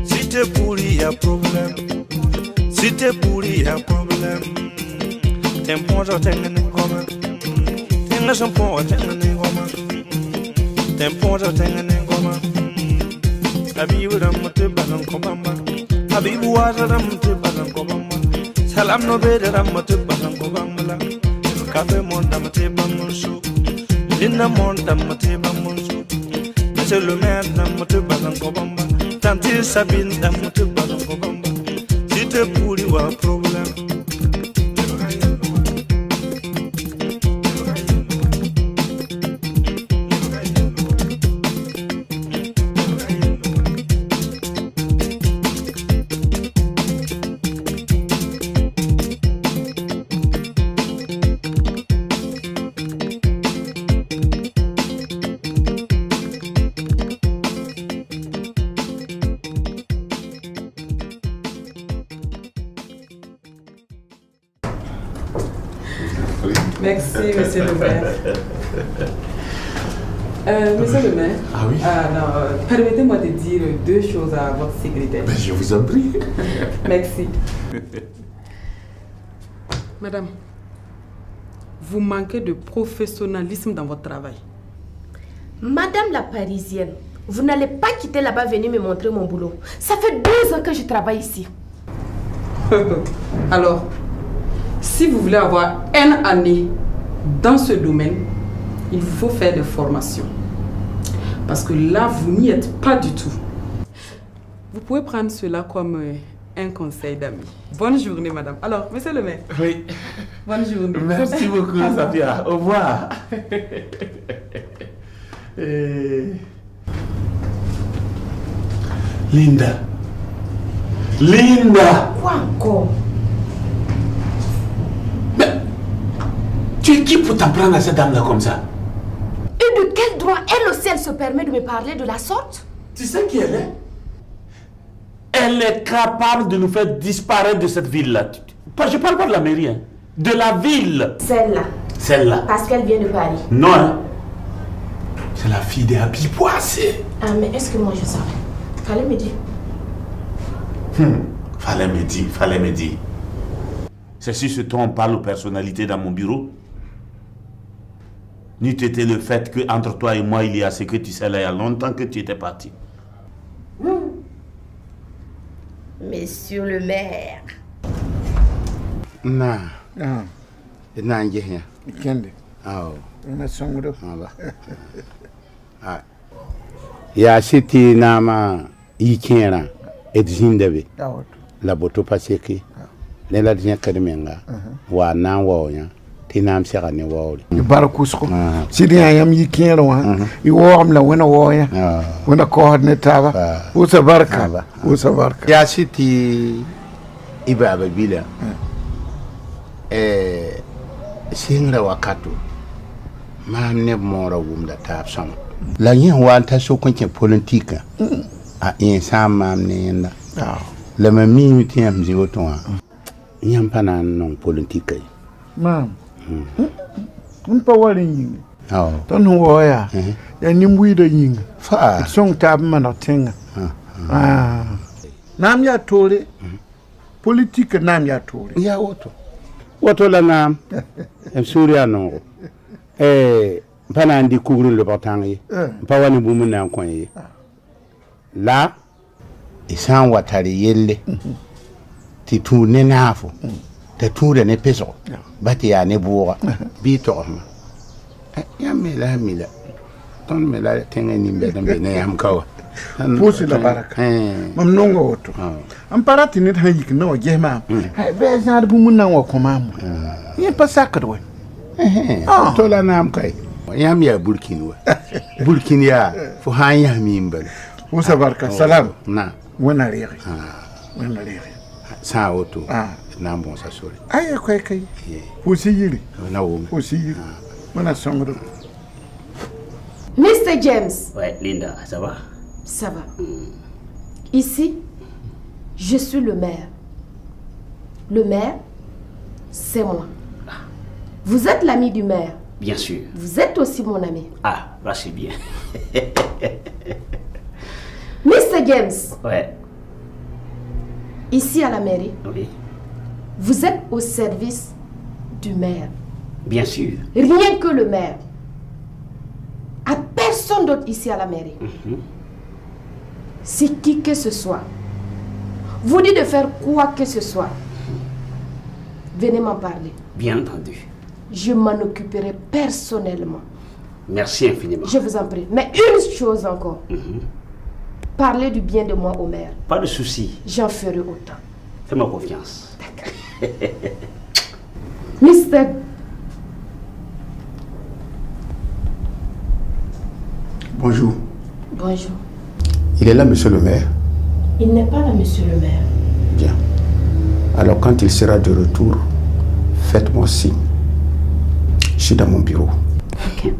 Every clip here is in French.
Si t'es pourri, y'a problème. Si t'es pourri, y'a problème. T'es bon, j'en t'ai gagné comme. T'es un champion, t'es gagné comme. T'es bon, j'en t'ai gagné comme. Habibu ram te balan kobamba. Habibu waza ram te balan kobamba. Salam no bede ram te balan kobamba. Kafe monta te bamunsu. Linda monta te bamunsu. Monsieur le maire nam te balan kobamba. Tanti Sabine nam te balan kobamba. Si te pourri wa problème. Merci, monsieur le maire. Monsieur le maire. Ah oui? Permettez-moi de dire deux choses à votre secrétaire. Ben, je vous en prie. Merci. Madame, vous manquez de professionnalisme dans votre travail. Madame la Parisienne, vous n'allez pas quitter là-bas venir me montrer mon boulot. Ça fait 2 ans que je travaille ici. Alors, si vous voulez avoir une année dans ce domaine, il vous faut faire des formations. Parce que là, vous n'y êtes pas du tout. Vous pouvez prendre cela comme un conseil d'amis. Bonne journée, madame. Alors, monsieur le maire. Oui. Bonne journée. Merci beaucoup, Safia. Au revoir. Linda. Linda. Quoi encore? Mais tu es qui pour t'en prendre à cette dame-là comme ça? Et de quel droit elle aussi elle se permet de me parler de la sorte? Tu sais qui elle est? Elle est capable de nous faire disparaître de cette ville-là. Je parle pas de la mairie, hein. De la ville. Celle-là. Celle-là. Parce qu'elle vient de Paris. Non, hein. C'est la fille des Habiboissé. Ah, mais est-ce que moi je savais? Fallait me dire. Fallait me dire. C'est sur ce ton on parle aux personnalités dans mon bureau. N'eût été le fait qu'entre toi et moi, il y a ce que tu sais là, il y a longtemps que tu étais parti. Monsieur le maire. Non. Ah, Non, je viens. Kende. Ah, On a son gros. ah. Ya siti nama ikera edzindabe. Ah, ouais. La boto paseki. Ne la dinya kadmenga. Wa na wa nya. Tinam sera ne wa. Barakusko. Sidi ayam yikera wa. I warm la wena woya. Wena ko ne taba. Usa barka. Usa barka. Ya siti ibaba bila. Singra wakatu. Mam ne mora wumda tab sama. La yin wanta so kunke politika. A insan mam ne yanda. La mami yuti am zigoto wa. Yam pana non politika. Mam. Pa wale yinga. Ton woya. Ya nimwi da yinga. Fa. Song tab manotenga. Nam ya tole. Politika nam ya tole. Ya woto. Woto la nam. Suria no. Pana andi kugru le batangi. Pa wani bumu na kwenye. La isan watari yelle. Ti tu ne nafo. Te tu ne peso. Bati ya ne buwa. Bito ma. Ya mila. Ton mila tenga nimbe dambe ne yam kawa. Pusi la baraka. Mam nongo woto. Amparati nit ha yik no jema. Hay be zar bumu na wa komamu. Yin pa sakadwe. To la nam kai. Yam ya Burkina. Burkina ya fo hanya mimbal. Usa barka salam. Na. Wena riri. Wena riri. Sa auto. Na bon sa sori. Ay kai. Pusi yiri. Na wo. Pusi yiri. Wena songro. Mr. James. Ouais, Linda, ça va? Ça va. Ici, je suis le maire. Le maire, c'est moi. Vous êtes l'ami du maire. Bien sûr. Vous êtes aussi mon ami. Ah, là c'est bien. Mr. James. Ouais. Ici à la mairie. Oui. Vous êtes au service du maire. Bien sûr. Rien que le maire. À personne d'autre ici à la mairie. Si qui que ce soit vous dit de faire quoi que ce soit, venez m'en parler. Bien entendu. Je m'en occuperai personnellement. Merci infiniment. Je vous en prie. Mais une chose encore. Parlez du bien de moi au maire. Pas de souci. J'en ferai autant. Fais-moi confiance. D'accord. Mister. Bonjour. Bonjour. Il est là, monsieur le maire? Il n'est pas là, monsieur le maire. Bien. Alors, quand il sera de retour, faites-moi signe. Je suis dans mon bureau. Ok.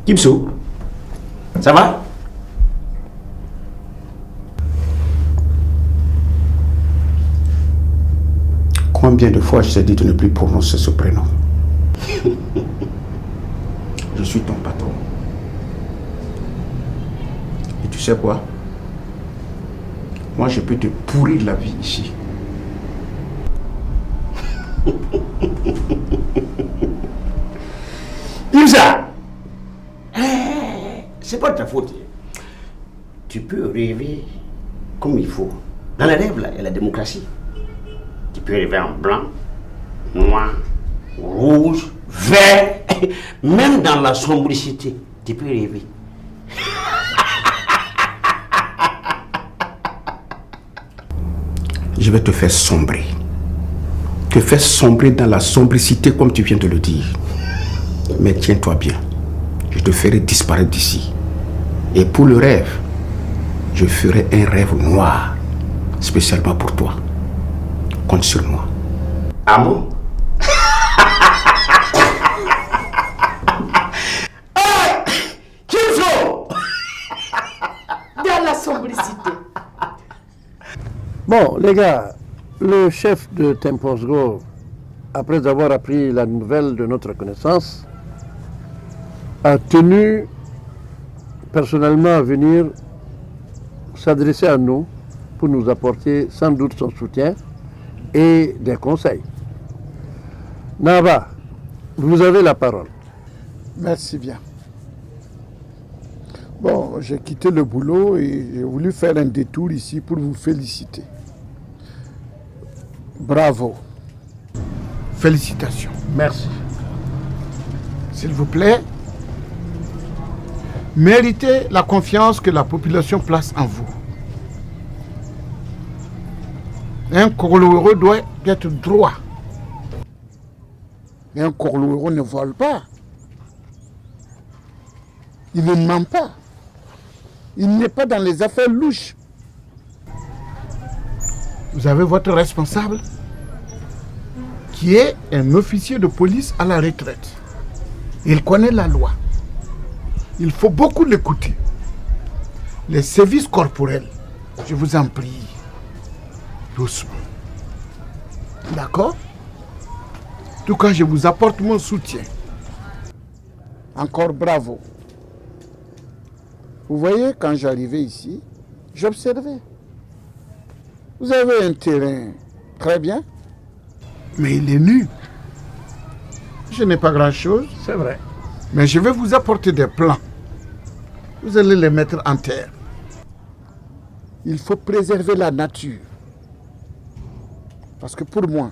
Kimso, ça va? Combien de fois je t'ai dit de ne plus prononcer ce prénom? Je suis ton patron. Et tu sais quoi? Moi, je peux te pourrir la vie ici. Imsa, c'est pas de ta faute. Tu peux rêver comme il faut. Dans les rêves, là, il y a la démocratie. Tu peux rêver en blanc, noir, rouge, vert, même dans la sombricité. Tu peux rêver. Je vais te faire sombrer. Te faire sombrer dans la sombricité comme tu viens de le dire. Mais tiens-toi bien. Je te ferai disparaître d'ici. Et pour le rêve, je ferai un rêve noir. Spécialement pour toi. Compte sur moi. Amour. Dans la sobricité. Bon, les gars, le chef de Tempos Grove, après avoir appris la nouvelle de notre connaissance, a tenu personnellement à venir s'adresser à nous pour nous apporter sans doute son soutien et des conseils. Naba, vous avez la parole. Merci bien. Bon, j'ai quitté le boulot et j'ai voulu faire un détour ici pour vous féliciter. Bravo. Félicitations. Merci. S'il vous plaît, méritez la confiance que la population place en vous. Un Korlouero doit être droit. Et un Korlouero ne vole pas. Il ne ment pas. Il n'est pas dans les affaires louches. Vous avez votre responsable qui est un officier de police à la retraite. Il connaît la loi. Il faut beaucoup l'écouter. Les services corporels, je vous en prie, doucement. D'accord? En tout cas, je vous apporte mon soutien. Encore bravo. Vous voyez, quand j'arrivais ici, j'observais. Vous avez un terrain très bien, mais il est nu. Je n'ai pas grand-chose. C'est vrai. Mais je vais vous apporter des plans. Vous allez les mettre en terre. Il faut préserver la nature. Parce que pour moi,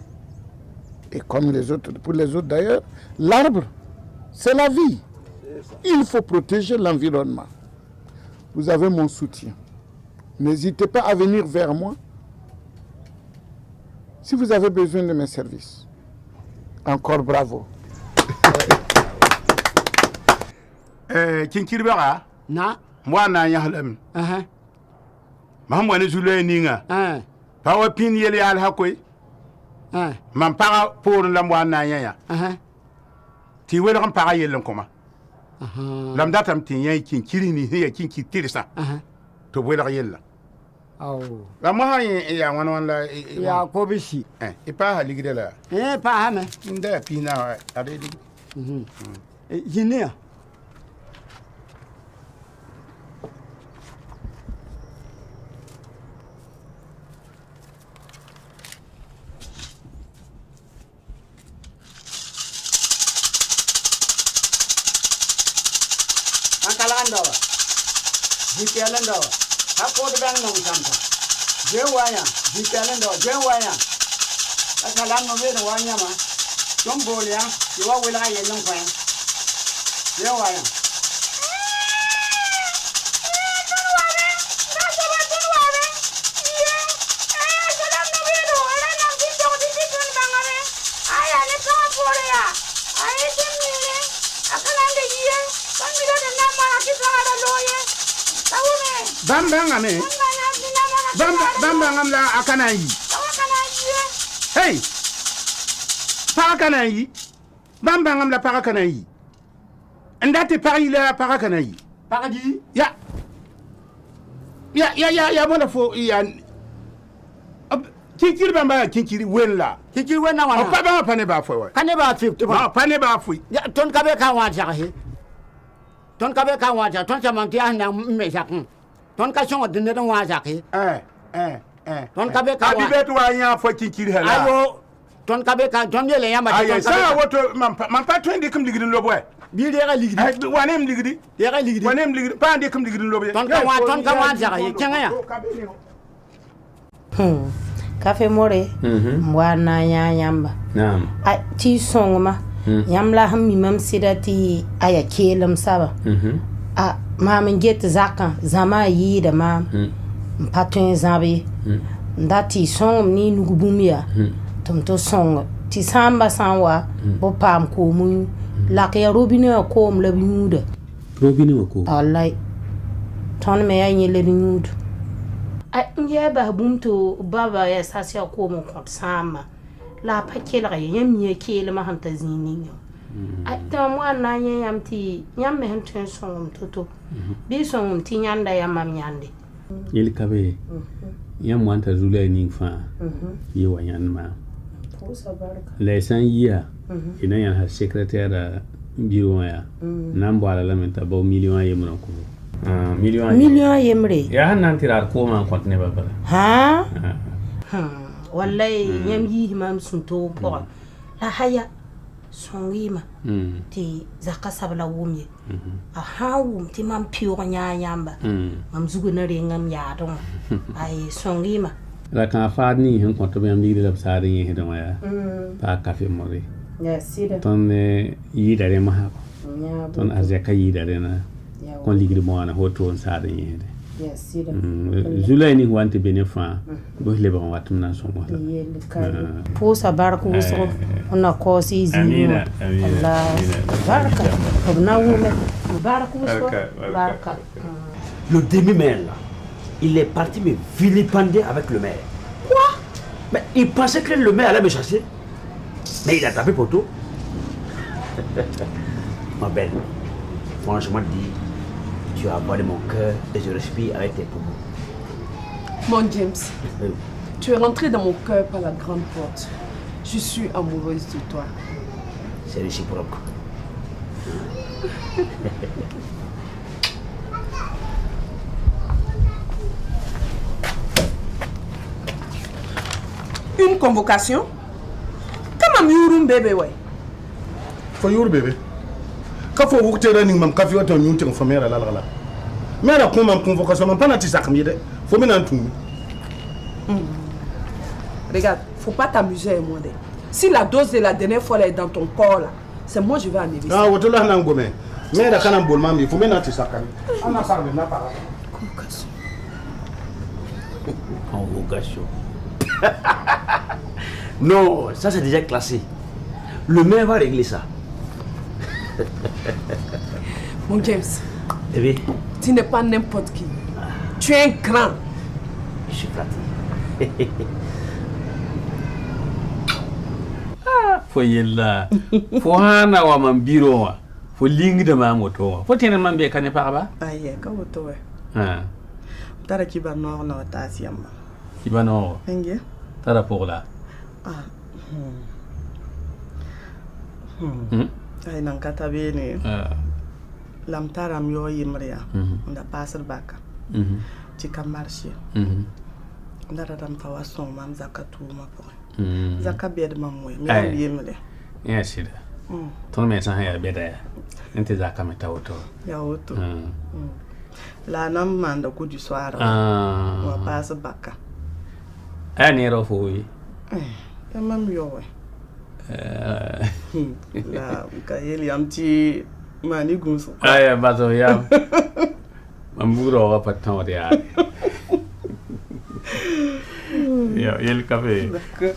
et comme les autres, pour les autres d'ailleurs, l'arbre, c'est la vie. Il faut protéger l'environnement. Vous avez mon soutien. N'hésitez pas à venir vers moi si vous avez besoin de mes services. Encore bravo. Kinkirbaga? Na? Moi, na yahlem. Mahamwane Zule Ninga. Power pin yeli al hakoi. Man para pour la moine ya. Ti welcome para yelen koma. Lam datam tin yan kinkiri ni ya kinkiri sa. To wela yella. Oh. La mo ya wan la Ya ko bishi. e pa ha ligide la. Pa ha me. Nda pina ade di. Guinée. Ankalandawa. Jikalandawa. Hakot bang nong samta. Jewaya. Jikalandawa. Jewaya. Akalang no be no wanya ma. Jombolia. Iwa wila yelong kwa. Jewaya. Bambang la akanayi. Hey. Parakanayi. Bambang la parakanayi. Ndate Paris la parakanayi. Paradis. Ya mona fo ya. Kinkiri bamba kinkiri wella. Kinkiri wena wana. Pa ba pa ne ba fo wa. Kane ba fi. Ah pa ne ba fo. Ya ton kabe ka wa jahi. Ton kabe ka wa jahi. Ton chamanti ana me jakun. Ton ka chongo dinde don wa jahi. Ton kabe ka wa. Abi betu wa nya fo kinkiri hala. Ayo. Ton kabe ka ton yele yamba. Ayo sa woto man pa twende kum ligidi lobo. Bi de ga ligidi. Wanem ligidi. De ga ligidi. Wanem ligidi. Pa ande kum ligidi lobo. Ton ka wa jahi. Kenga ya. Café more mwana yamba Naam. a ti songma yamla hammi mam sidati aya kelem saba a mam get zaka zama yi da mam patun zabe ndati song ni nugubumia tumto song ti samba sanwa bo pam ko mu la ke robine ko m labimuda Robine ko. wallahi ton me ya nyele bimuda Nye ba bumto baba ya sasia ko mo ko sama la pa kela yam ye kele ma hanta zini yo ta mo na nye yam ti yam me hantun songum toto bi songum ti nyanda yam mam nyande Yel kabe. Yam wanta zula ni fa. Yi wa yan ma. ko sabarka La san yiya. Ina yan ha secrétaire biro ya. Nan bo ala lamenta ba million ye mun ko. Million yemre ya hannan tirar ko man kontne ba bala. ha wallahi yam yi mam sunto ko la haya songima ti zaka sabla wumye a hawu ti mam piyo nya yamba mam zugo na rengam ya don ai songima La kan fa ni hen ko to be am ligde la saare yi hedon ya. Pa café mori. ya sida Ton yi dare ma ha. Ton azeka yi dare na. Kon ligde mo ana hoto on saare yi hede. ya sida Zulay ni wante bene fa. Bo lebe on watum na so mo la. po sabarka wuso ona ko si zino Allah baraka abna wume baraka wuso baraka Le demi-maire là, il est parti me vilipender avec le maire. Quoi? Mais il pensait que le maire allait me chasser. Mais il a tapé pour tout. Ma belle, franchement dit, tu as volé mon cœur et je respire avec tes poumons. Mon James, tu es rentré dans mon cœur par la grande porte. Je suis amoureuse de toi. C'est réciproque. Une convocation? Comment Mouroum bébé, ouais? Faut y bébé. Quand faut vous tirer une même café, on y tient famille à la la. Mais la convocation, on pas na tisak mide. Faut me n'en tout. Regarde, faut pas t'amuser avec moi. Si la dose de la dernière fois elle est dans ton corps là, c'est moi je vais enlever ça. Ah, vous là n'en gomme. Mais la canne bolma, il faut me n'en tisak. On a ça de n'a pas. Convocation. Non, ça c'est déjà classé. Le maire va régler ça. Mon James, Bébé, tu n'es pas n'importe qui. Tu es un grand. je suis flatté. Fo yella. Fo hana wa man biro wa. Fo lingi de ma moto wa. Fo tenen man be kane pa ba? Aye, ka woto we. Ah. Tara ki ba no na ta siamba. Ibano. Engie? Tara pour là. Ah. Ay nan kata bene. Lam taram yo yimriya. Nda passer baka. Ci ka marché. Ndara dam tawa son mam zakatu ma ko. Zakabed mam moy mi yimle. Ya sida. Ton me san ya beda. Ente zakameta auto. Ya auto. La nam manda coup du soir. On passe baka. Nero foi. Mam yo we. La ka yeli amti mani gunso. Aya bazo ya. Mamburo wa patão de ar. Ya yel café.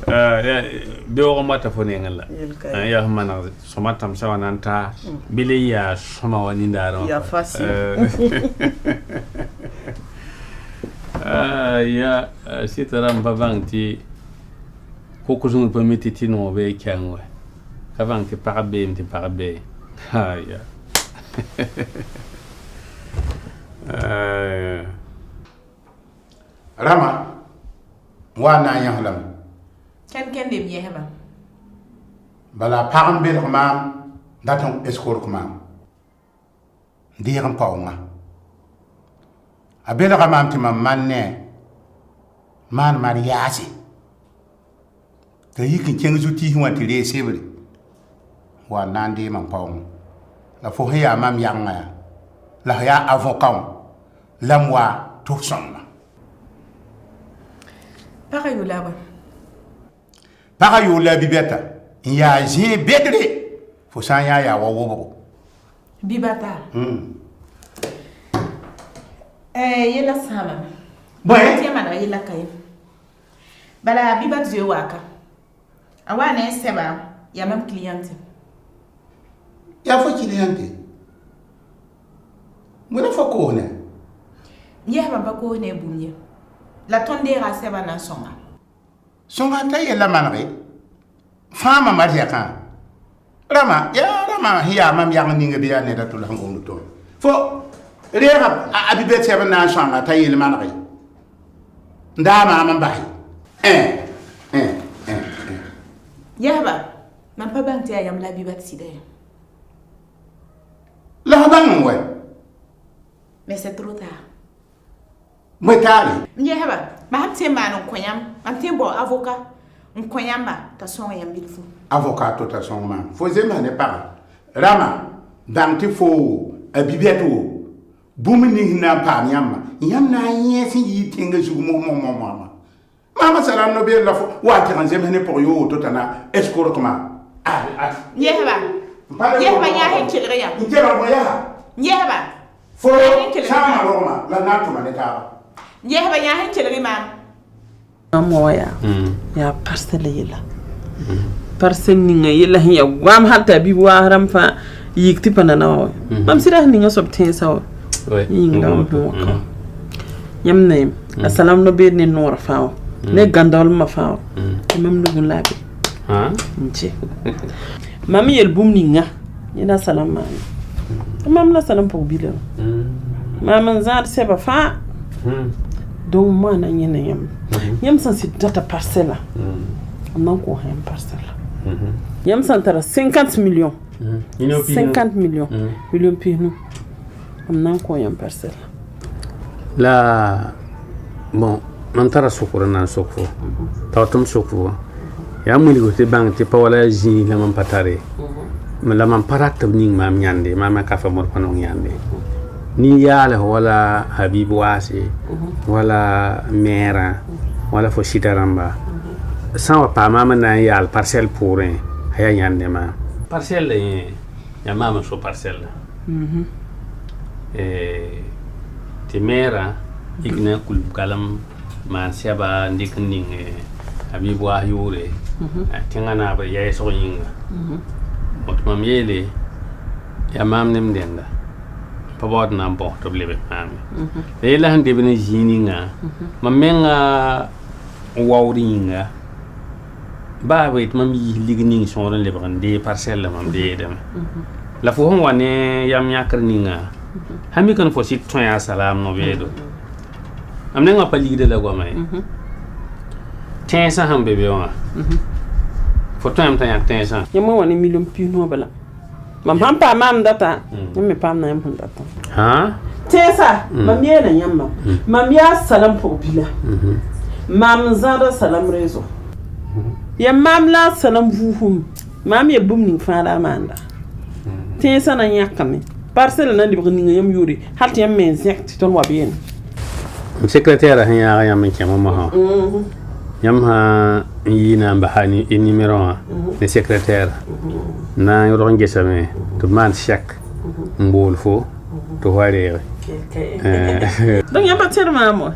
Ya deu uma telefone ngala. Ya mana somatam sawananta bile ya soma wanindaro. Ya fácil. Ya sitaram babanti kokuzun permiti no be kyanwe. Kavanti parabe mti parabe. Ya. Rama wana yahlam Ken de bieheba bala pagam bel khamam daton escort khamam ndiram pawnga abel khamam timam manne man mariasi te yikin kenzu ti hwa tire sebre wa nandi man pawn la fo ya mam yanga la ya avocat lamwa tout son Parayola bibeta ya je bedre fo san ya wo bibata yela sama boy ti mana yela kay bala bibat je waka awana seba ya mam cliente ya fo cliente mona fo ko ne ya ba ko ne bunye la tondera seba na songa ta yela manre fama maria kan rama hiya mam yang ninga biya ne da tulang ngum to fo rega abibet seba na songa ta yela manre ndama man bai yaba man pa bang tia yam la bibat side la bang ouais mais c'est trop tard Metali. Yeheba, ma hapte ma no kwanyam, amte bo avocat, nkwanyamba ta son yam bilfu. Avocat to ta son ma. Fo zema ne pa. Rama, danti fo abibeto. Bumini na pa nyama. Yam na yesi yi tinga su mo. Mama salam no be la fo wa ta zema ne pour yo to tana escort ma. Yeheba. Yeheba ya hen chilriya. Njeba mo ya. Yeheba. Fo sama roma la natu maneta. Yeheba ya hen chilri ma. Amoya. Ya parcelle yela. Parcelle ninga yela ya wam hatta bi wa haram fa yikti panana. Mam sira ninga sobten saw. Yinga mo. Yamne assalam no be ne nor faaw. Ne gandol ma faaw. Mam no labi. Nche. Mami yel bum ninga. Yena salam ma. Mam la salam pour bilo. Maman zar seba fa. Donc moi na yena yam san si data parcelle on ko un parcelle yam san tara 50 millions 50 millions millions pinu on ko yam parcelle la bon man tara sokora nan sokfo tawtum sokfo ya muli go te bang te pawala ji la man patare la man parat ning mam nyande mama ka fa mor panon nyande ni yala wala habibu wasi wala mera wala fo shitaramba sans pa mama na yal parcelle pour haya nyande ma parcelle ya mama so parcelle te mera igna kul kalam man seba ndikning habibu wa yure tingana ba yeso yinga motmam yele ya mam nem denda pabot na bon to blebe mami ela hande bene jininga mamenga wawringa ba wait mam yi ligning sonron le brande parcelle mam de dem la fo hon wane yam yakrninga hami kan fo sit ton ya salam no bedo amne nga pa ligde la gomay tensa ham bebe wa fo ton am tan ya tensa yama wani million pino bala mam han pa mam data me pam na yam hun data ha tesa mam ye na yam mam ya salam po bila mam zara salam rezo ya mam la salam vuhum mam ye bum ning fa la manda tesa na yakame parcelle na dibri ning yam yuri halt yam men zek ton wa bien secrétaire han ya yam ke mama ha yam ha yina bahani e numéro 1 le secrétaire na yoro ngesame to man chak mbol fo to ware donc yam pas mamo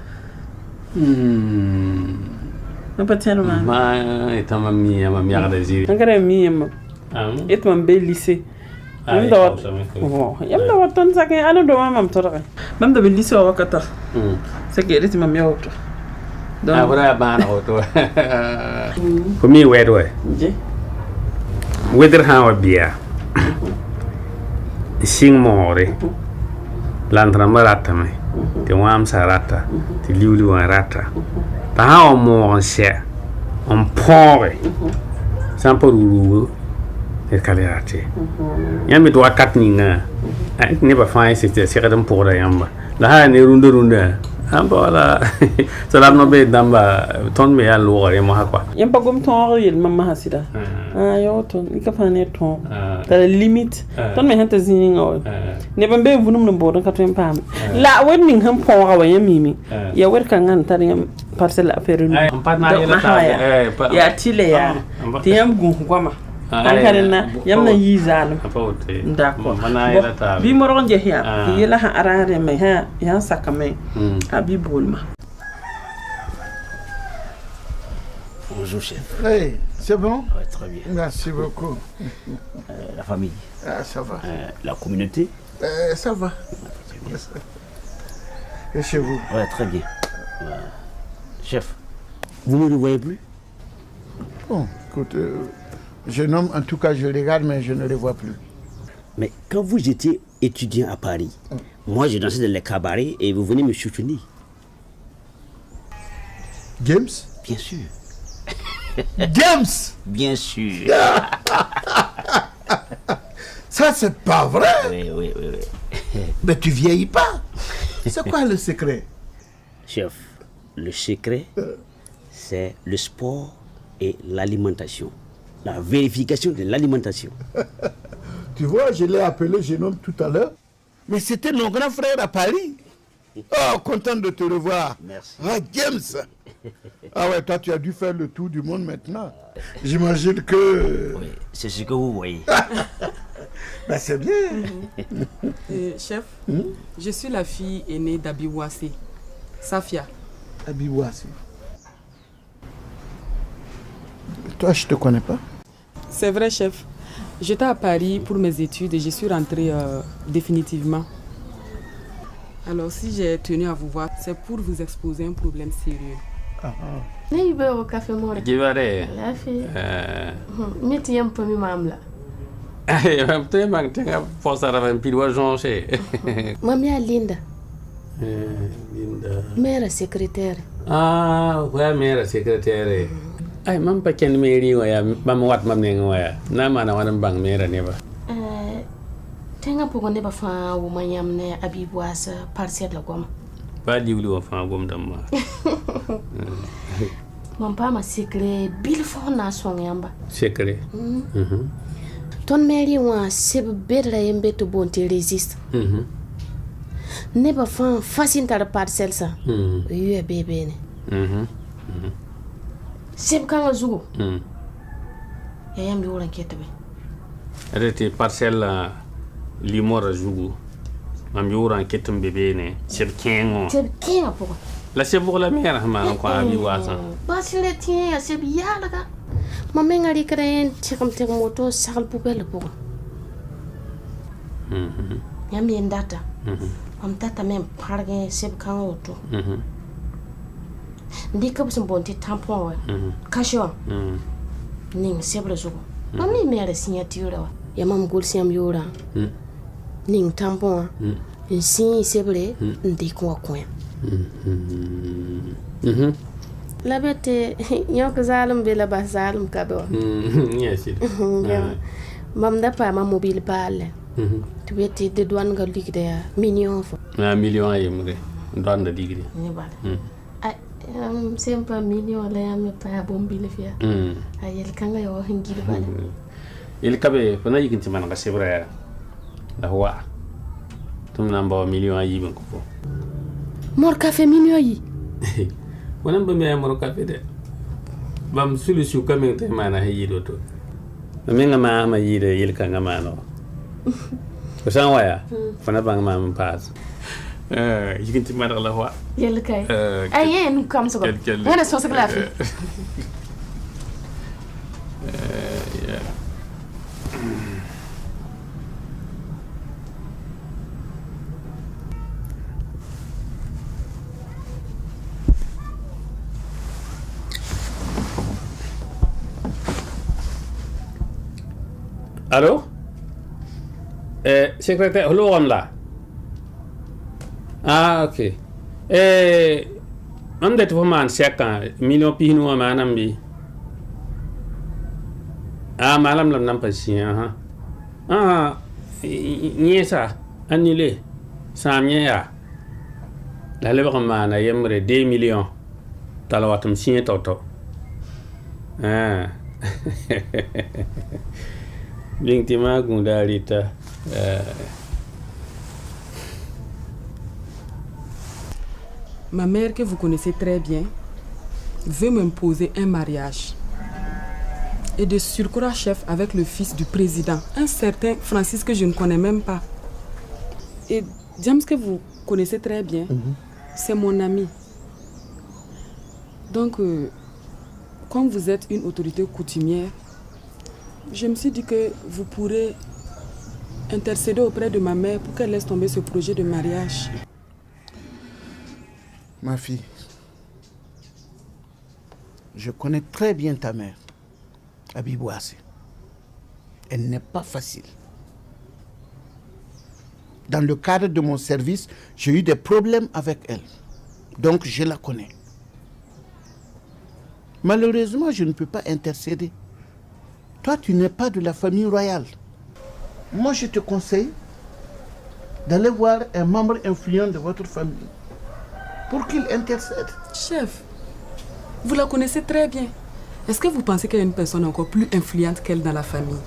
pas tellement ma etama mi yam mi yarda ziri ngare mi yam et mam be lycée yam da wat yam da wat ton sakin ala do mam to rek mam da be lycée wa kata c'est que et mam yawto donc wala bana auto ko mi wedo je weder ha wa bia sing more lantra marata me te wam sarata te liuli wa rata ta ha o mo se on pore sampo rulu e kalerate yami do akat ni nga ne ba fa c'est kadam pore yamba la ha ne runda amba salam no be damba ton me ya lo re mo ha kwa yam pa gom ton yel mamma hasida yo ton ika fa ne ton ta limite ton me hanta zini ngaw ne ban be vunum no bodan ka ton pam la wen ham pon wa yam mimi ya wer kan ngan tar yam parcelle affaire ni ya tile ya ti yam gun kwama ankarina yam na yizalum d'accord bi mo ron je ya yela ha arare me ha ya sakame abi bolma. Bonjour chef. Hey, c'est bon? Ouais, très bien. Merci beaucoup. La famille? Ça va. La communauté? Ça va. Et chez vous? Ouais, très bien. Chef, vous ne le voyez plus? Bon, écoute, jeune homme, en tout cas, je le regarde, mais je ne le vois plus. Mais quand vous étiez étudiant à Paris, moi je dansais dans les cabarets et vous venez me soutenir. James? Bien sûr. James? Bien sûr. Ça, c'est pas vrai? Oui. Mais tu vieillis pas. C'est quoi le secret? Chef, le secret, c'est le sport et l'alimentation. La vérification de l'alimentation. Tu vois, je l'ai appelé jeune homme tout à l'heure. Mais c'était mon grand frère à Paris. Oh, content de te revoir. Merci. Ah, James. Ah ouais, toi, tu as dû faire le tour du monde maintenant. J'imagine que... Oui, c'est ce que vous voyez. Ben, c'est bien. Chef, je suis la fille aînée d'Abiwasi, Safia. Abiwasi. Toi, je te connais pas. C'est vrai, chef. J'étais à Paris pour mes études et je suis rentrée définitivement. Alors, si j'ai tenu à vous voir, c'est pour vous exposer un problème sérieux. Ne be au café mo rek. Gibare. La fi. Meti yam pa mi mamla. Mam te mang te nga posara van pilwa jonche. Mami a Linda. Linda. Mère secrétaire. Ah, ouais, mère secrétaire. Ay mam pa ken meri waya mam wat mam ne waya. Na mana wan bang mera ne ba. Tenga pogo ne ba fa wo manyam ne Abibu asa parcelle la goma. Ba diwli wa fa gom dam ma. Mon pa ma secret bil fo na song yamba. Secret. Ton meri wa seb bedra yembe to bonte resiste. Ne ba fa facile tar parcelle sa. Yu bébé ne. Seb kanga zugo. Yam bi woran ketbe. Arrêtez parcelle limora zugo. Mam yoran ketum bébé ne. Seb kengo. Seb kenga pogo. La seb la mère ma ko abi wasa. Basile tien ya seb yala ga. Maman ngari kren tikam tek moto sal poubelle pogo. Yam yendata. Am tata même parge seb kanga to. Ndi kab sun bonti tampon wa kasho ning sebre zugo mami mere signature wa ya mam gol siam yora ning tampon un signe sebre ndi ko coin la bete yok zalum be la ba zalum kado yes Mam da pa ma mobile pale. Tu beti de douane ga ligde million fo. Na million ay mure. Douane da ligde. Ni bala. C'est pas million la me pa bombile fia. Ay el kanga yo hingir bala. Il kabe fana yikinti man ga sebra da wa. Tum namba million ay ben ko fo. Mor café million yi. Wonan ba me mor café de. Bam solution kamen te mana hayido to. Menga ma yide yil kanga mano. Ko san waya fana bang ma pass. Yikinti man la wa. Yel kay. Ay nous comme ça. Ngana so sa la fi. Allô? Secrétaire, hello, on là. Ah, ok. On dit pour moi, c'est quand million pino à manambi. Ah, madame l'a n'a pas si, hein. Ah, n'y ça, annulé. Ça m'y a. La lèvre man a yemre 2 millions. T'as la watum signé toto. Ah. L'intima Gundalita. Ma mère, que vous connaissez très bien, veut m'imposer un mariage. Et de surcroît chef avec le fils du président, un certain Francis que je ne connais même pas. Et James, que vous connaissez très bien, c'est mon ami. Donc, comme vous êtes une autorité coutumière, je me suis dit que vous pourrez intercéder auprès de ma mère pour qu'elle laisse tomber ce projet de mariage. Ma fille, je connais très bien ta mère, Abibouassé. Elle n'est pas facile. Dans le cadre de mon service, j'ai eu des problèmes avec elle. Donc je la connais. Malheureusement, je ne peux pas intercéder. Toi, tu n'es pas de la famille royale. Moi, je te conseille d'aller voir un membre influent de votre famille pour qu'il intercède. Chef, vous la connaissez très bien. Est-ce que vous pensez qu'il y a une personne encore plus influente qu'elle dans la famille?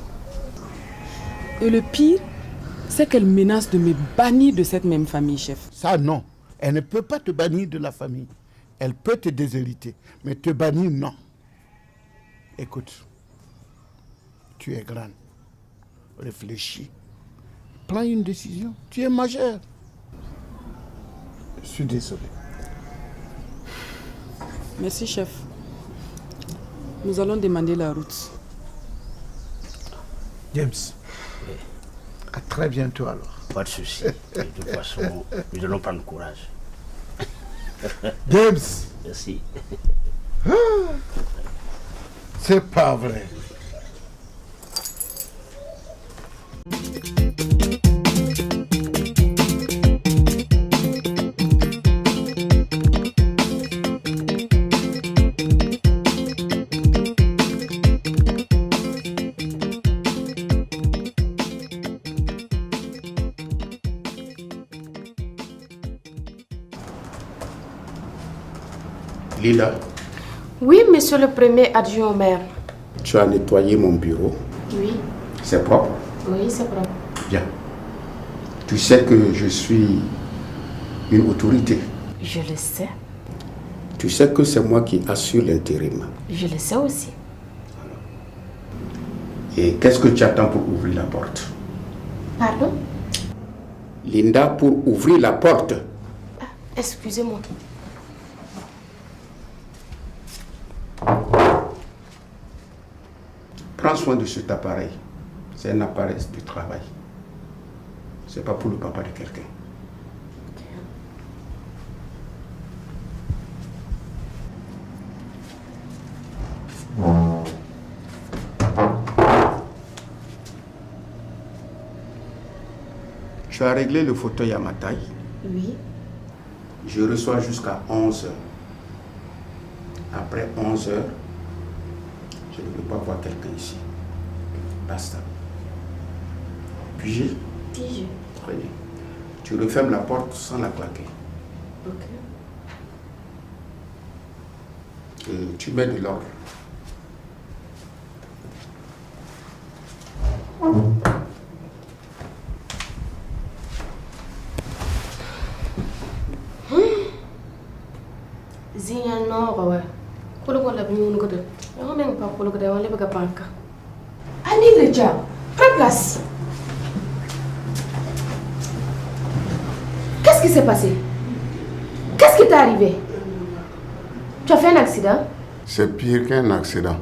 Et le pire, c'est qu'elle menace de me bannir de cette même famille, chef. Ça, non. Elle ne peut pas te bannir de la famille. Elle peut te déshériter, mais te bannir, non. Écoute. Tu es grande. Réfléchis. Prends une décision. Tu es majeure. Je suis désolé. Merci, chef. Nous allons demander la route. James. À très bientôt alors. Pas de souci. De toute façon, nous allons prendre courage. James. Merci. C'est pas vrai. Lila. Oui, monsieur le premier adjoint au maire. Tu as nettoyé mon bureau. Oui. C'est propre? Oui, c'est propre. Bien. Tu sais que je suis une autorité. Je le sais. Tu sais que c'est moi qui assure l'intérim. Je le sais aussi. Et qu'est-ce que tu attends pour ouvrir la porte? Pardon? Linda, pour ouvrir la porte. Ah, excusez-moi. Prends soin de cet appareil. C'est un appareil de travail. C'est pas pour le papa de quelqu'un. Tu as réglé le fauteuil à ma taille? Oui. Je reçois jusqu'à 11 heures. Après 11 heures, je ne peux pas voir quelqu'un ici. Basta. Pigé? Pigé. Très bien. Tu refermes la porte sans la claquer. Ok. Tu mets de l'ordre. Zignal non, ouais. Pourquoi la venue nous de? On même pas pour le gars, on les baga panka. Allez les gens, prends place. Qu'est-ce qui s'est passé? Qu'est-ce qui t'est arrivé? Tu as fait un accident? C'est pire qu'un accident.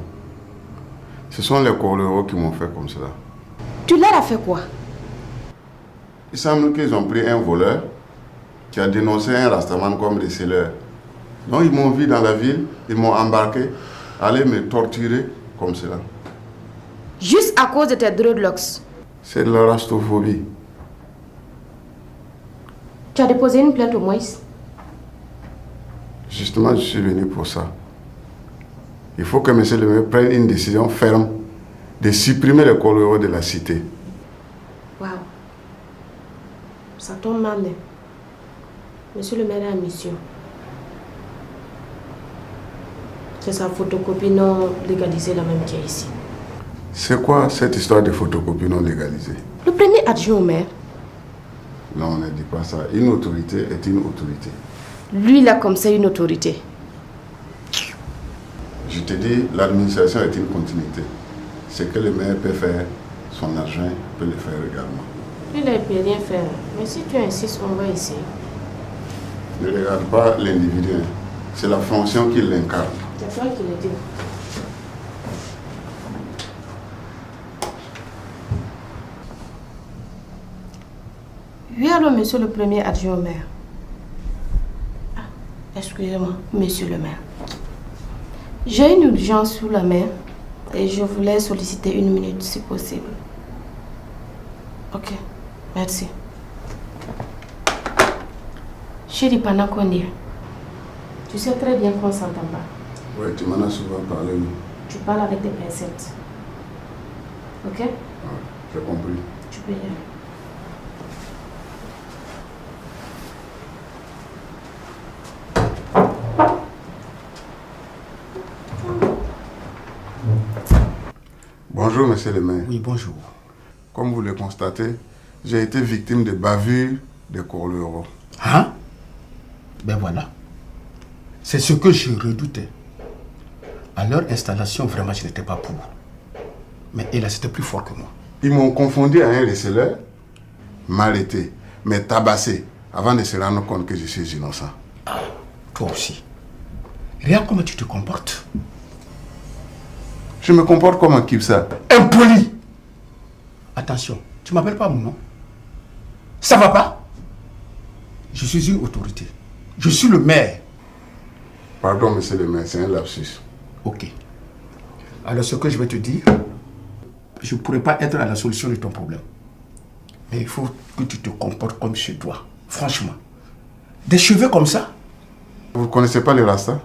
Ce sont les coréos qui m'ont fait comme cela. Tu leur as fait quoi? Il semble qu'ils ont pris un voleur qui a dénoncé un rastaman comme receleur. Donc ils m'ont vu dans la ville, ils m'ont embarqué, aller me torturer comme cela. Juste à cause de tes dreadlocks? C'est de la rastophobie. Tu as déposé une plainte au Moïse? Justement, je suis venu pour ça. Il faut que M. le maire prenne une décision ferme de supprimer les coréos de la cité. Waouh. Ça tombe mal. Monsieur le maire a une mission. C'est sa photocopie non légalisée la même qui est ici. C'est quoi cette histoire de photocopie non légalisée? Le premier adjoint au maire. Non, on ne dit pas ça. Une autorité est une autorité. Lui, il a comme ça une autorité. Je te dis, l'administration est une continuité. Ce que le maire peut faire, son argent peut le faire également. Lui, il ne peut rien faire. Mais si tu insistes, on va essayer. Ne regarde pas l'individu. C'est la fonction qui l'incarne. C'est toi qui le dis. Oui, alors, monsieur le premier adjoint au maire. Ah, excusez-moi, monsieur le maire. J'ai une urgence sous la main et je voulais solliciter 1 minute si possible. Ok, merci. Chérie, pendant qu'on y est, tu sais très bien qu'on ne s'entend pas. Oui, tu m'en as souvent parlé. Tu parles avec des pincettes. Ok? Ah, j'ai compris. Tu peux y aller. Bonjour, monsieur le maire. Oui, bonjour. Comme vous le constatez, j'ai été victime de bavures de coréos. Hein? Ben voilà. C'est ce que je redoutais. À leur installation, vraiment, je n'étais pas pour. Mais là, c'était plus fort que moi. Ils m'ont confondu à un receleur, m'arrêter, me tabasser, avant de se rendre compte que je suis innocent. Ah, toi aussi. Regarde comment tu te comportes. Je me comporte comme un kipsa. Impoli! Attention, tu m'appelles pas mon nom. Ça va pas? Je suis une autorité. Je suis le maire. Pardon, monsieur le maire, c'est un lapsus. Ok. Alors, ce que je vais te dire, je ne pourrais pas être à la solution de ton problème. Mais il faut que tu te comportes comme je dois. Franchement. Des cheveux comme ça? Vous ne connaissez pas les Rasta?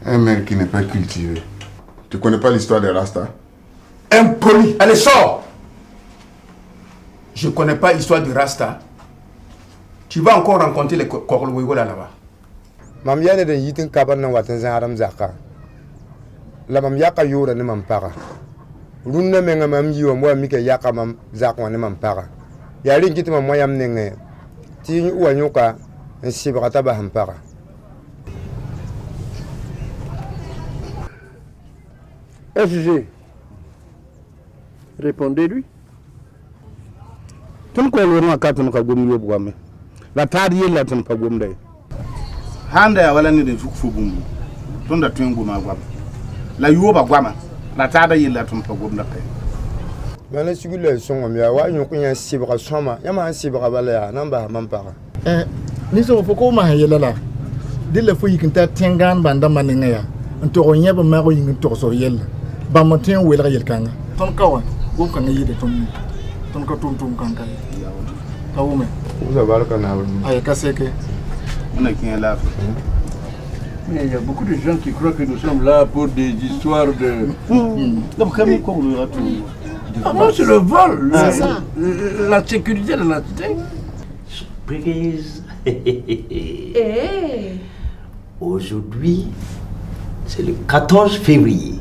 Un maire qui n'est pas cultivé. Tu ne connais pas l'histoire des Rasta? Impoli! Allez, sors! Je ne connais pas l'histoire du Rasta. Tu vas encore rencontrer les Korolwego là-bas. Mam yana da yitin kaban nan watan zan haram zaka. La mam yaka yura ni mam para. Runna menga mam yiwa mo mi ke yaka mam zakwa ni mam para. Ya rin kitima mo yam nenge. Ti uwa nyoka nsibra taba ham para. SG, répondez-lui. Tun ko lo ma ka tun ka gom yob gwame. La tadi yella tun pa gom dai. Handa ya wala ni de fu bumbu. Tun da tun goma gwam. La yoba gwama. La tada yella tun pa gom da kai. Mana sigule songo mi wa nyoku nya sibra soma. Ya ma sibra bala ya namba mam para. Ni so fo ko ma yela la. Dile fo yikinta tengan banda maninga ya. Nto ko nyeba ma ko yin to so yella. Ba mo ten wela yel kanga. Ton kawa, go kan yide ton. Ton ka tum kanga. Kawume. Vous avez le canal. Ay kaseke. On a qui est là. Mais il y a beaucoup de gens qui croient que nous sommes là pour des histoires de... Ah non, c'est le vol. C'est ça. La sécurité de la cité. Surprise. Eh. Aujourd'hui, c'est le 14 février.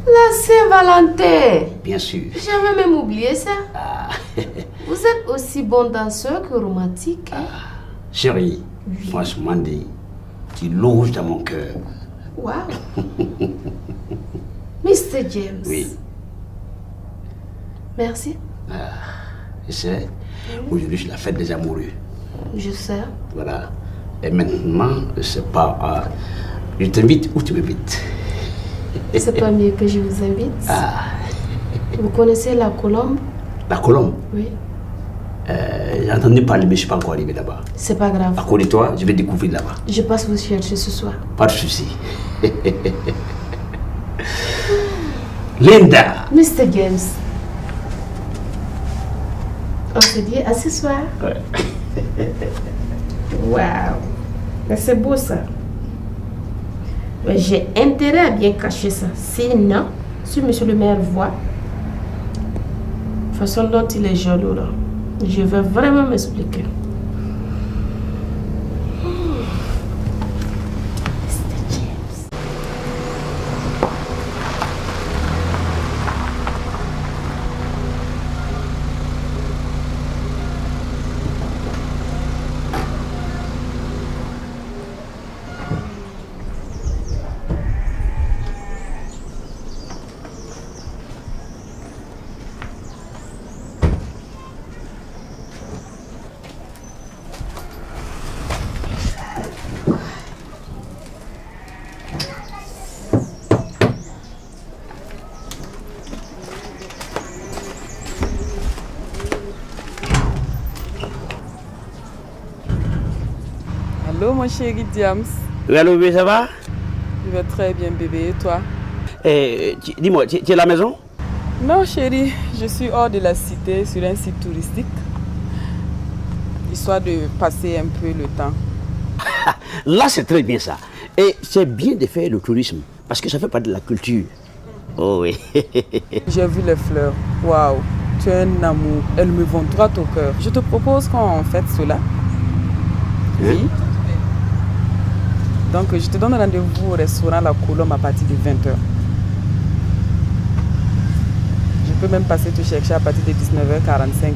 La Saint-Valentin. Bien sûr. J'avais même oublié ça. Vous êtes aussi bon danseur que romantique. Hein? Chérie, franchement dit, tu loges dans mon cœur. Wow. Mr. James. Oui. Merci. Je sais, aujourd'hui c'est la fête des amoureux. Je sais. Voilà. Et maintenant, je sais pas, je t'invite ou tu m'invites. C'est pas mieux que je vous invite. Vous connaissez la Colombe? La Colombe? Oui. J'ai entendu parler, mais je ne suis pas encore arrivé là-bas. C'est pas grave. À côté de toi, je vais découvrir là-bas. Je passe vous chercher ce soir. Pas de souci. Linda. Mr. James. On se dit à ce soir. Ouais. Waouh. C'est beau ça. Mais j'ai intérêt à bien cacher ça. Sinon, si monsieur le maire voit, la façon dont il est jaloux là, je vais vraiment m'expliquer. Allô mon chéri Diams. Allô bébé, ça va? Je vais très bien bébé, et toi? Dis-moi, tu es à la maison? Non chérie, je suis hors de la cité sur un site touristique. Histoire de passer un peu le temps. Là c'est très bien ça. Et c'est bien de faire le tourisme, parce que ça fait partie de la culture. Oh oui. J'ai vu les fleurs. Waouh, tu es un amour. Elles me vont droit au cœur. Je te propose qu'on fasse cela. Oui. Donc, je te donne rendez-vous au restaurant La Colombe à partir de 20h. Je peux même passer te chercher à partir de 19h45.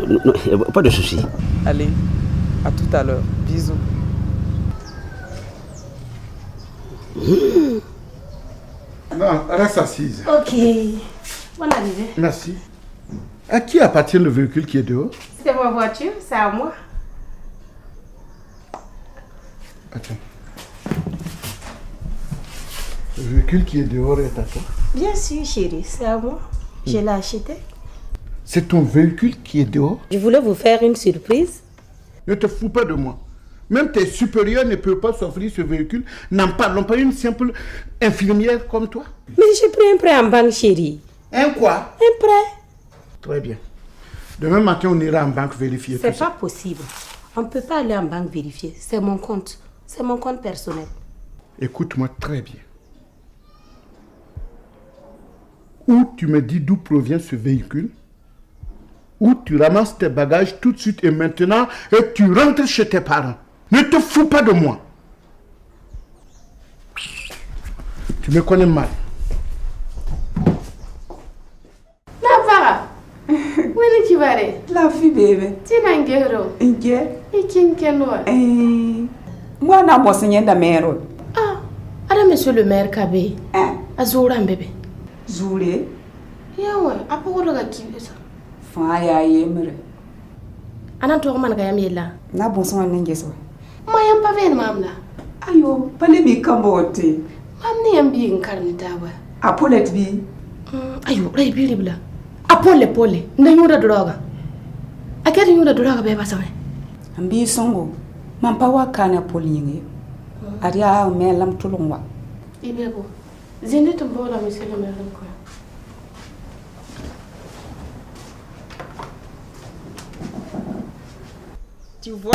Non, pas de souci. Allez, à tout à l'heure. Bisous. Non, reste assise. Ok. Bonne arrivée. Merci. À qui appartient le véhicule qui est dehors? C'est ma voiture, c'est à moi. Attends. Le véhicule qui est dehors est à toi? Bien sûr, chérie, c'est à moi. Je l'ai acheté. C'est ton véhicule qui est dehors? Je voulais vous faire une surprise. Ne te fous pas de moi. Même tes supérieurs ne peuvent pas s'offrir ce véhicule. N'en parlons pas une simple infirmière comme toi. Mais j'ai pris un prêt en banque, chérie. Un quoi? Un prêt. Très bien. Demain matin, on ira en banque vérifier tout ça. C'est pas possible. On ne peut pas aller en banque vérifier. C'est mon compte. C'est mon compte personnel. Écoute-moi très bien. Ou tu me dis d'où provient ce véhicule, ou tu ramasses tes bagages tout de suite et maintenant et tu rentres chez tes parents. Ne te fous pas de moi. Tu me connais mal. Navara. Où est-ce que tu vas aller? La fille bébé. Tu n'as un guerreau. Un guerre? Et qui est un moi, je n'ai pas signé de mère. Ah, alors monsieur le maire Kabé. Azura bébé. Zoulé? Yawa, apa ko daga kibe sa? Fa ya yemre. Anan to man ga yamela. Na bon son nan geso. Ma yam pa ven mamla. Ayo, pale mi kambote. Mam ne yam bi nkarni tawa. Apolet bi. Ayo, ray bi libla. Apole, na yuda droga. Akati yuda droga be ba sawe. Ambi songo. Man pa wa kana polinge. Aria me lam tulungwa. Ibebo. Zinde to bola monsieur le maire quoi. Tu vois?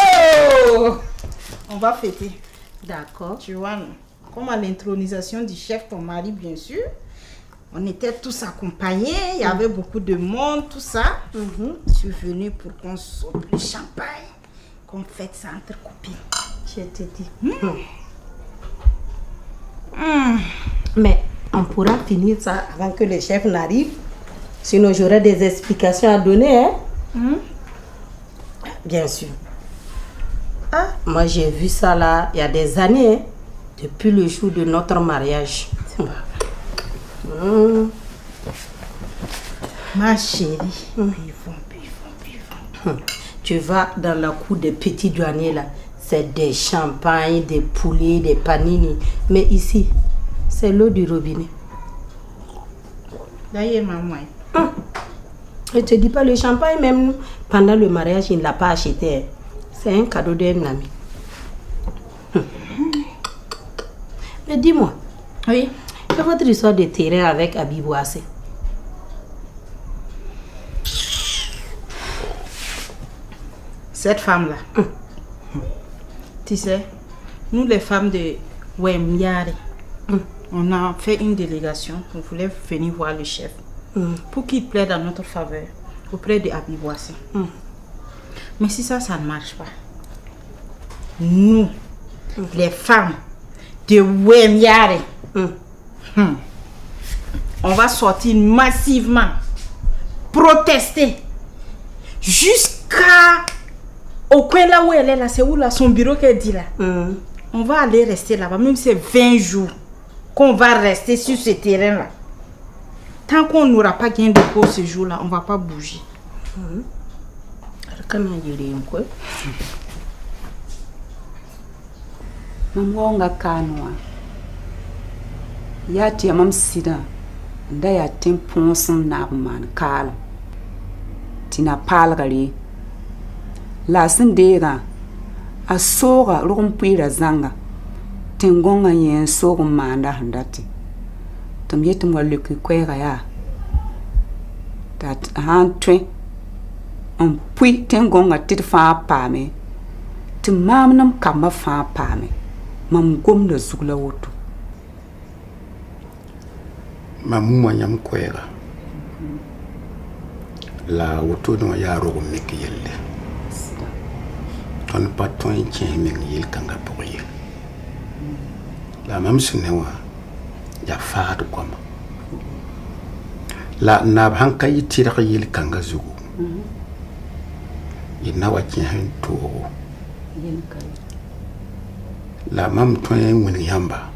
Oh! On va fêter. D'accord. Tu vois? comme à l'intronisation du chef, ton mari, bien sûr. On était tous accompagnés, il y avait beaucoup de monde, tout ça. Je suis venue pour qu'on saute le champagne, qu'on fête ça entre copines. Je te dis. Mais on pourra finir ça avant que le chef n'arrive. Sinon, j'aurai des explications à donner. Hein? Bien sûr. Ah, moi, j'ai vu ça là il y a des années, hein, depuis le jour de notre mariage. Ma chérie, tu vas dans la cour des petits douaniers là, c'est des champagnes, des poulets, des panini. Mais ici, c'est l'eau du robinet. D'ailleurs, maman. Je te dis pas, le champagne même pendant le mariage, il ne l'a pas acheté. C'est un cadeau d'un ami. Mais dis-moi, oui, quelle est votre histoire de terrain avec Abibouassé? Cette femme-là, tu sais, nous les femmes de Wemyare, on a fait une délégation, on voulait venir voir le chef pour qu'il plaide en notre faveur auprès de Abibouassé. Mais si ça ne marche pas, nous, les femmes de Wemyare, on va sortir massivement, protester, jusqu'à au coin là où elle est là, c'est où là, son bureau qu'elle dit là. On va aller rester là-bas, même si c'est 20 jours qu'on va rester sur ce terrain-là. Tant qu'on n'aura pas gagné de cause ce jour-là, on ne va pas bouger. Maman kanwa ya ti mam sida nda ya tin ponson na man kal tina palgari la sindega a soga rum pira zanga tingonga yen sogo manda handati tum yetum walle ku kwega ya dat han twe on pui tingonga tit fa pame tim mamnam kama fa pame mam gom da zugla woto mamu manyam kwega la woto no ya rogo meki yelle ton patron tien men yel kanga pour yel la même sinewa ya faat koma la na hanka yitira yel kanga zugu ina wa tien to la même toin mun yamba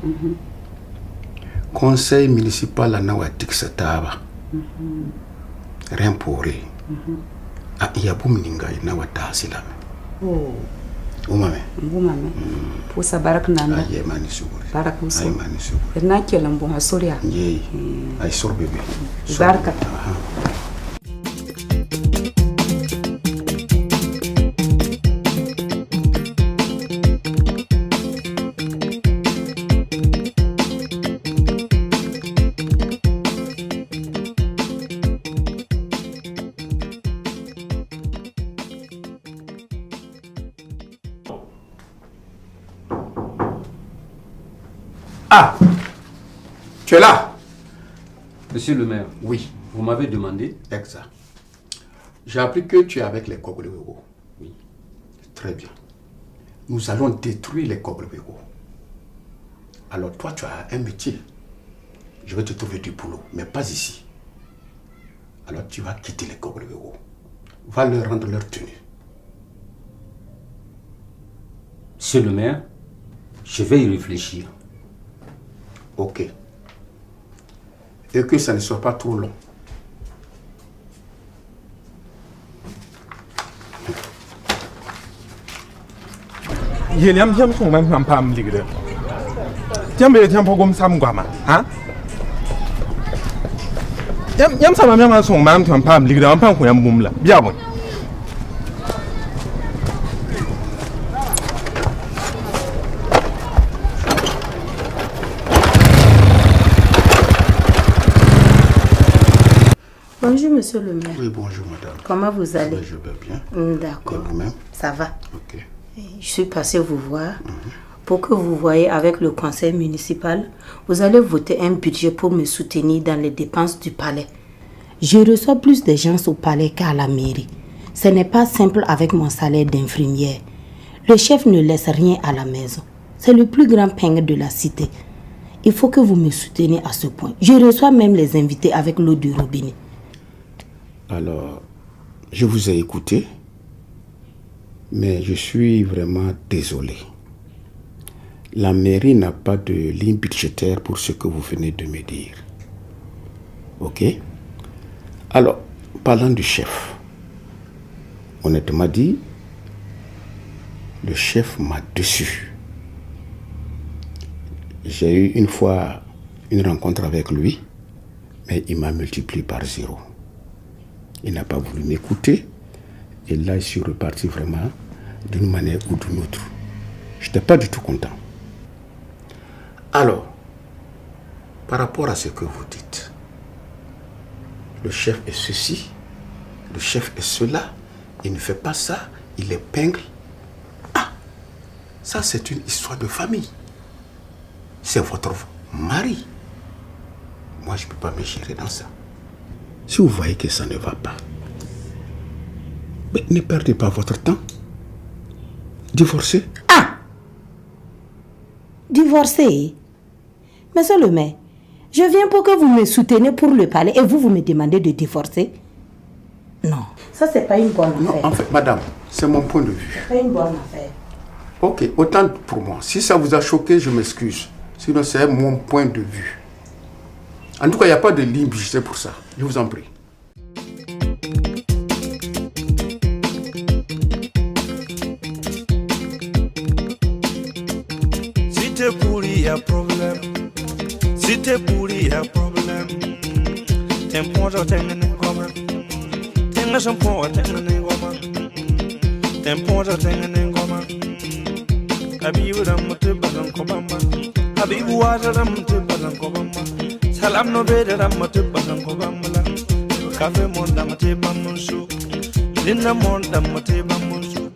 conseil municipal na wa tiksataba rempore a yabu mninga na wa tasila umame pusa barak nanda ay mani suguri barak musu ay mani suguri na kelam bo hasoria ye ay sorbe be barka Ah, tu es là? Monsieur le maire. Oui. Vous m'avez demandé? Exact. J'ai appris que tu es avec les Kogolewego. Oui. Très bien. Nous allons détruire les Kogolewego. Alors toi, tu as un métier. Je vais te trouver du boulot, mais pas ici. Alors tu vas quitter les Kogolewego. Va leur rendre leur tenue. Monsieur le maire, je vais y réfléchir. Ok. Et que ça ne soit pas trop long. Yeliam jam son man pam ligre. Jambe jam pogom sam gwama, ha? Yam sama man son man pam ligre, am pam ko yam mumla. Bia bon. Bonjour, monsieur le maire. Oui, bonjour, madame. Comment vous allez? Oui, je vais bien. D'accord. Et vous-même? Ça va. Ok. Je suis passée vous voir pour que vous voyez avec le conseil municipal, vous allez voter un budget pour me soutenir dans les dépenses du palais. Je reçois plus de gens au palais qu'à la mairie. Ce n'est pas simple avec mon salaire d'infirmière. Le chef ne laisse rien à la maison. C'est le plus grand peigne de la cité. Il faut que vous me souteniez à ce point. Je reçois même les invités avec l'eau du robinet. Alors, je vous ai écouté, mais je suis vraiment désolé. La mairie n'a pas de ligne budgétaire pour ce que vous venez de me dire. Ok? Alors, parlant du chef, honnêtement dit, le chef m'a déçu. J'ai eu une fois une rencontre avec lui, mais il m'a multiplié par 0. Il n'a pas voulu m'écouter, et là, je suis reparti vraiment d'une manière ou d'une autre. Je n'étais pas du tout content. Alors, par rapport à ce que vous dites, le chef est ceci, le chef est cela, il ne fait pas ça, il épingle. Ah, ça c'est une histoire de famille. C'est votre mari. Moi, je ne peux pas me gérer dans ça. Si vous voyez que ça ne va pas, mais ne perdez pas votre temps. Divorcez. Ah! Divorcer? Monsieur le maire, je viens pour que vous me souteniez pour le palais et vous me demandez de divorcer? Non, ça c'est pas une bonne affaire. Non, en fait, madame, c'est mon point de vue. C'est pas une bonne affaire. Ok, autant pour moi. Si ça vous a choqué, je m'excuse. Sinon, c'est mon point de vue. En tout cas, il n'y a pas de ligne budgétaire pour ça. Je vous en prie. Si t'es pourri, y'a problème. Si t'es pourri, y'a problème. T'es pour toi, t'es un ingoma. T'es un shampoo, t'es un ingoma. T'es pour toi, t'es un ingoma. Habibu ram te bazan kobamba. Habibu waja ram te bazan kobamba. Salam no bede ram te bazan kobamba. Cafe monda te bamunsu. Linda monda te bamunsu.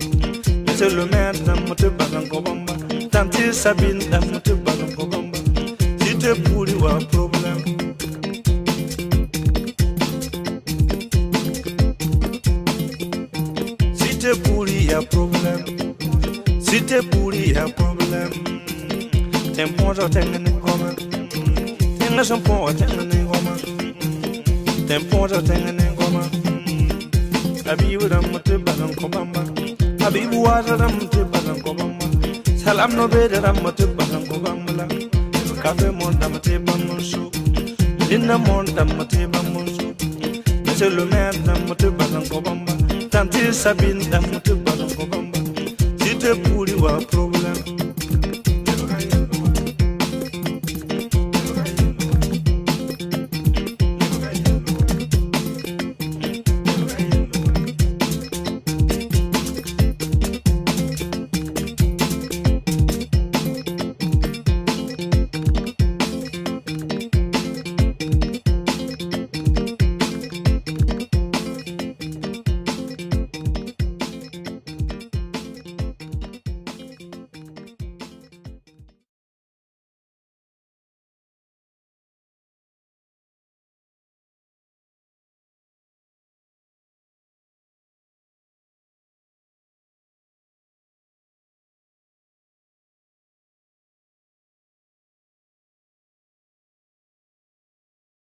Monsieur le maire dam te bazan kobamba. Tante Sabine dam te bazan kobamba. Si te pourri wa problème. Si te pourri y'a problème. Si t'es pourri, y'a problème. T'es pour toi, t'es un ingoma. T'es un shampoo, t'es un ingoma. T'es pour toi, t'es un ingoma. Habibu ram te bazan kobamba. Habibu waja ram te bazan kobamba. Salam no bede ram te bazan kobamba. Cafe monda te bamunsu. Linda monda te bamunsu. Monsieur le maire dam te bazan kobamba. Tante Sabine dam te bazan kobamba. Si t'es pourri, wa problème.